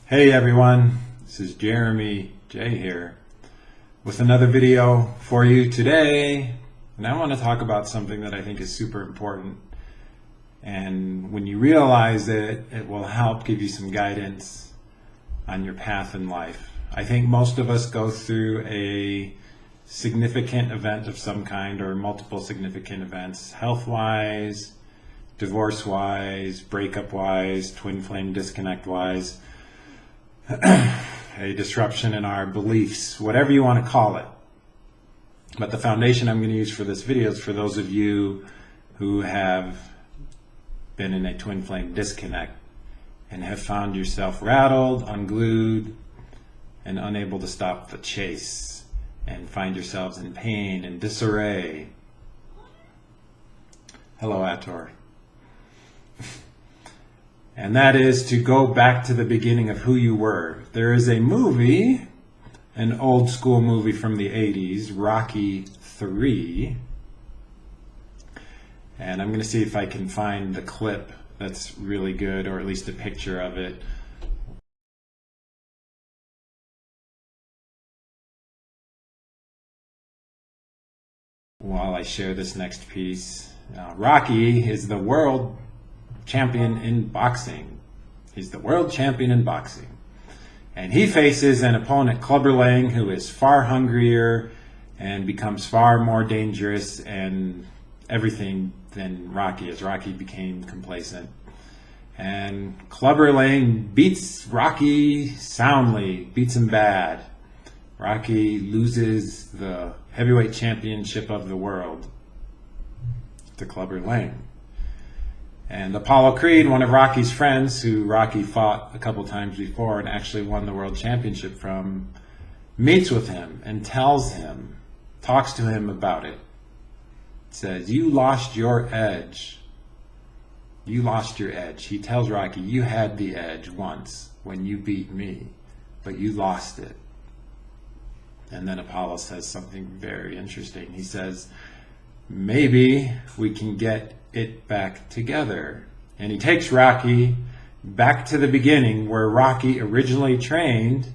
Hey everyone, this is Jeremy J here with another video for you today, and I want to talk about something that I think is super important, and when you realize it, it will help give you some guidance on your path in life. I think most of us go through a significant event of some kind or multiple significant events, health-wise, divorce-wise, breakup-wise, twin flame disconnect-wise, a disruption in our beliefs, whatever you want to call it. But the foundation I'm going to use for this video is for those of you who have been in a twin flame disconnect and have found yourself rattled, unglued, and unable to stop the chase, and find yourselves in pain and disarray. Hello, Ator. And that is to go back to the beginning of who you were. There is a movie, an old school movie from the 80s, Rocky III. And I'm going to see if I can find the clip that's really good, or at least a picture of it. While I share this next piece. Rocky is the world champion in boxing. He's the world champion in boxing. And he faces an opponent, Clubber Lang, who is far hungrier and becomes far more dangerous and everything than Rocky, as Rocky became complacent. And Clubber Lang beats Rocky soundly, beats him bad. Rocky loses the heavyweight championship of the world to Clubber Lang. And Apollo Creed, one of Rocky's friends, who Rocky fought a couple times before and actually won the world championship from, meets with him and tells him, talks to him about it. Says, you lost your edge. You lost your edge. He tells Rocky, you had the edge once when you beat me, but you lost it. And then Apollo says something very interesting. He says, maybe we can get it back together. And he takes Rocky back to the beginning where Rocky originally trained,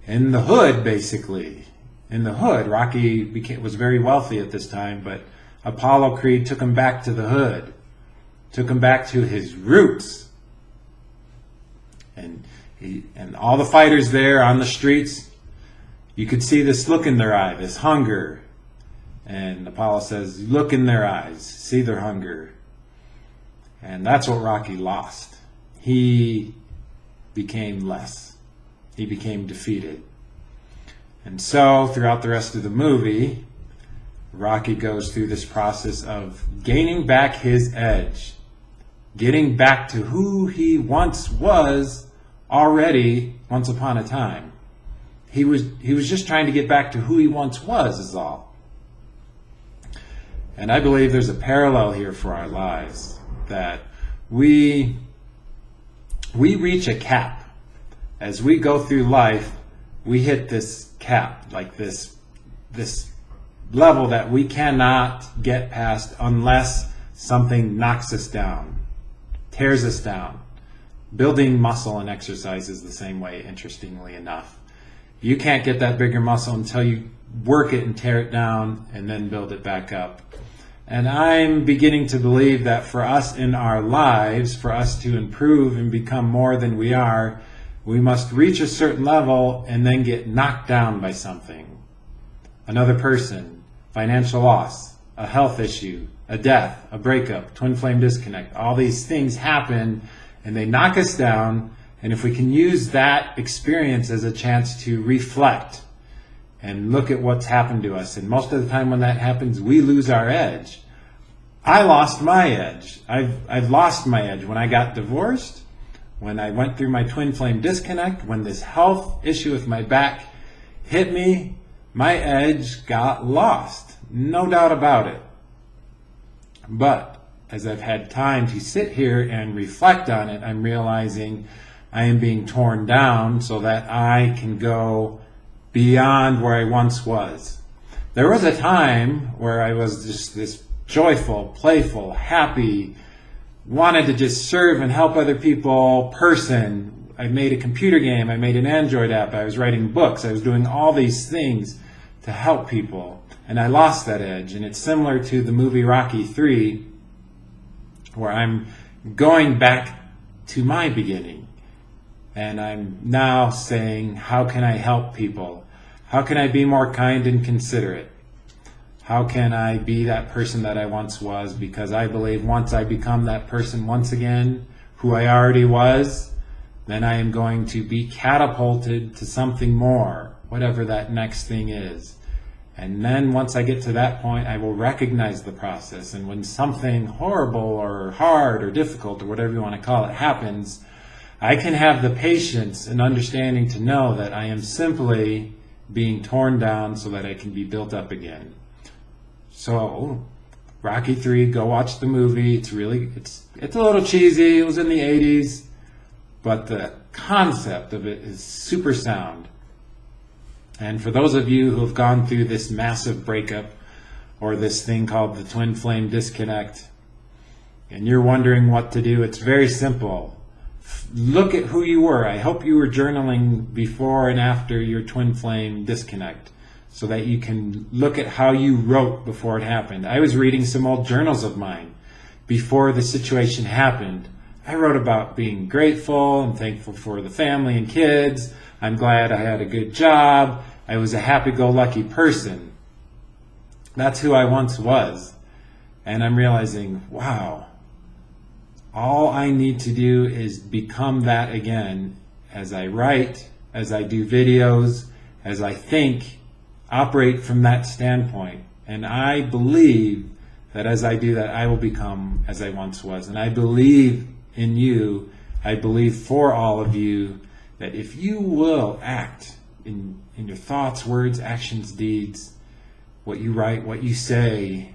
in the hood, basically. In the hood. Rocky was very wealthy at this time, but Apollo Creed took him back to the hood, took him back to his roots. And all the fighters there on the streets, you could see this look in their eye, this hunger. And Apollo says, look in their eyes, see their hunger. And that's what Rocky lost. He became less. He became defeated. And so, throughout the rest of the movie, Rocky goes through this process of gaining back his edge, getting back to who he once was already once upon a time. He was just trying to get back to who he once was, is all. And I believe there's a parallel here for our lives, that we reach a cap. As we go through life, we hit this cap, like this level that we cannot get past unless something knocks us down, tears us down. Building muscle and exercise is the same way, interestingly enough. You can't get that bigger muscle until you work it and tear it down and then build it back up. And I'm beginning to believe that for us in our lives, for us to improve and become more than we are, we must reach a certain level and then get knocked down by something. Another person, financial loss, a health issue, a death, a breakup, twin flame disconnect. All these things happen and they knock us down. And if we can use that experience as a chance to reflect and look at what's happened to us. And most of the time when that happens, we lose our edge. I lost my edge. I've lost my edge. When I got divorced, when I went through my twin flame disconnect, when this health issue with my back hit me, my edge got lost. No doubt about it. But as I've had time to sit here and reflect on it, I'm realizing I am being torn down so that I can go beyond where I once was. There was a time where I was just this joyful, playful, happy, wanted to just serve and help other people person. I made a computer game, I made an Android app, I was writing books, I was doing all these things to help people, and I lost that edge. And it's similar to the movie Rocky 3, where I'm going back to my beginning, and I'm now saying, how can I help people? How can I be more kind and considerate? How can I be that person that I once was? Because I believe once I become that person once again, who I already was, then I am going to be catapulted to something more, whatever that next thing is. And then once I get to that point, I will recognize the process. And when something horrible or hard or difficult or whatever you want to call it happens, I can have the patience and understanding to know that I am simply being torn down so that I can be built up again. So, Rocky 3, go watch the movie. It's a little cheesy. It was in the 80s, but the concept of it is super sound. And for those of you who have gone through this massive breakup or this thing called the twin flame disconnect, and you're wondering what to do, it's very simple. Look at who you were. I hope you were journaling before and after your twin flame disconnect, so that you can look at how you wrote before it happened. I was reading some old journals of mine before the situation happened. I wrote about being grateful and thankful for the family and kids. I'm glad I had a good job. I was a happy-go-lucky person. That's who I once was. And I'm realizing, wow, all I need to do is become that again as I write, as I do videos, as I think, operate from that standpoint. And I believe that as I do that, I will become as I once was. And I believe in you. I believe for all of you that if you will act in your thoughts, words, actions, deeds, what you write, what you say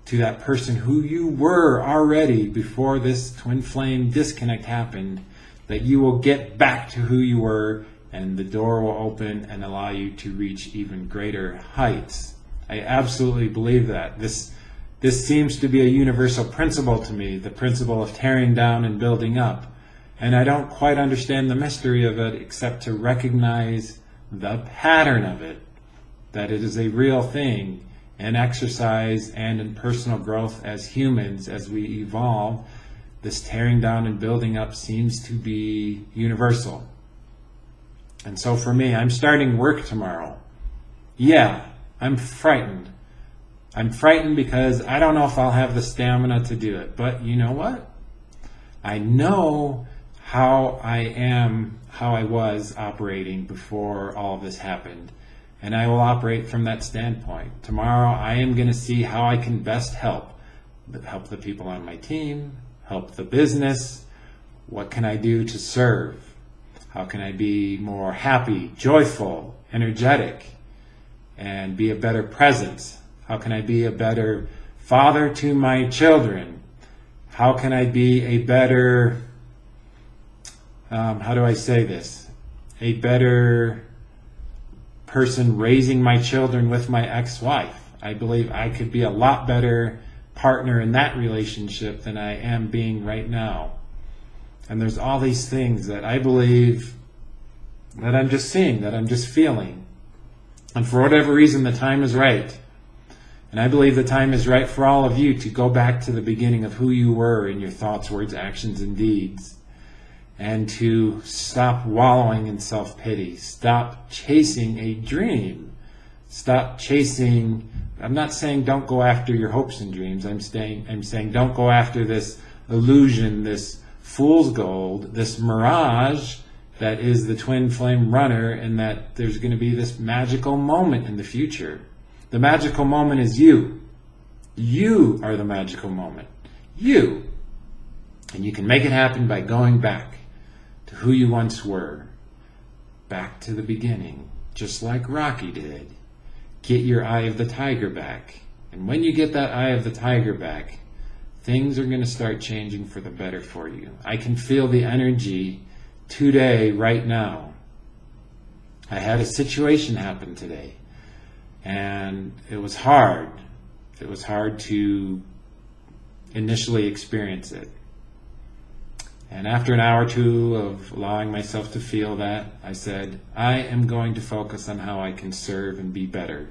to that person who you were already before this twin flame disconnect happened, that you will get back to who you were, and the door will open and allow you to reach even greater heights. I absolutely believe that. This seems to be a universal principle to me, the principle of tearing down and building up. And I don't quite understand the mystery of it except to recognize the pattern of it, that it is a real thing in exercise and in personal growth as humans, as we evolve. This tearing down and building up seems to be universal. And so for me, I'm starting work tomorrow. Yeah, I'm frightened. I'm frightened because I don't know if I'll have the stamina to do it. But you know what? I know how I was operating before all of this happened. And I will operate from that standpoint. Tomorrow I am going to see how I can best help the people on my team, help the business. What can I do to serve? How can I be more happy, joyful, energetic, and be a better presence? How can I be a better father to my children? How can I be a better, how do I say this? A better person raising my children with my ex-wife. I believe I could be a lot better partner in that relationship than I am being right now. And there's all these things that I believe that I'm just seeing, that I'm just feeling. And for whatever reason, the time is right. And I believe the time is right for all of you to go back to the beginning of who you were in your thoughts, words, actions, and deeds. And to stop wallowing in self-pity. Stop chasing a dream. Stop chasing, I'm not saying don't go after your hopes and dreams. I'm saying don't go after this illusion, this fool's gold, this mirage that is the twin flame runner, and that there's going to be this magical moment in the future. The magical moment is you. You are the magical moment. You. And you can make it happen by going back to who you once were. Back to the beginning. Just like Rocky did. Get your eye of the tiger back. And when you get that eye of the tiger back, things are going to start changing for the better for you. I can feel the energy today, right now. I had a situation happen today. And it was hard. It was hard to initially experience it. And after an hour or two of allowing myself to feel that, I said, I am going to focus on how I can serve and be better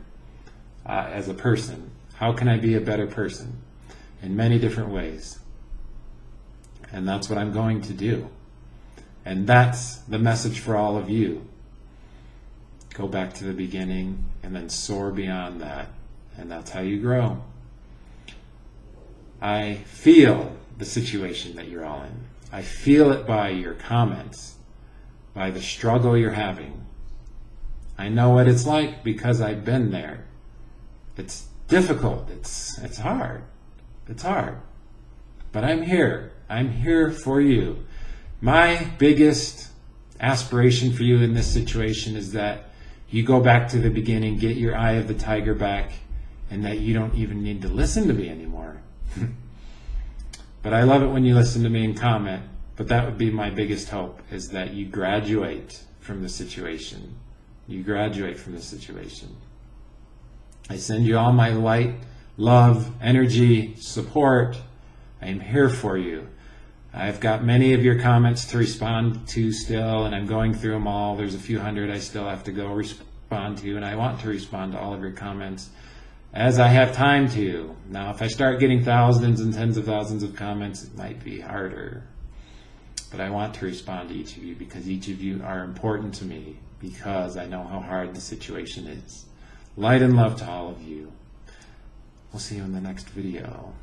as a person. How can I be a better person? In many different ways. And that's what I'm going to do. And that's the message for all of you. Go back to the beginning and then soar beyond that. And that's how you grow. I feel the situation that you're all in. I feel it by your comments, by the struggle you're having. I know what it's like because I've been there. It's difficult. It's hard. It's hard. But I'm here. I'm here for you. My biggest aspiration for you in this situation is that you go back to the beginning, get your eye of the tiger back, and that you don't even need to listen to me anymore. But I love it when you listen to me and comment. But that would be my biggest hope, is that you graduate from the situation. You graduate from the situation. I send you all my light, love, energy, support. I am here for you. I've got many of your comments to respond to still, and I'm going through them all. There's a few hundred I still have to go respond to, and I want to respond to all of your comments as I have time to. Now, if I start getting thousands and tens of thousands of comments, it might be harder. But I want to respond to each of you because each of you are important to me, because I know how hard the situation is. Light and love to all of you. We'll see you in the next video.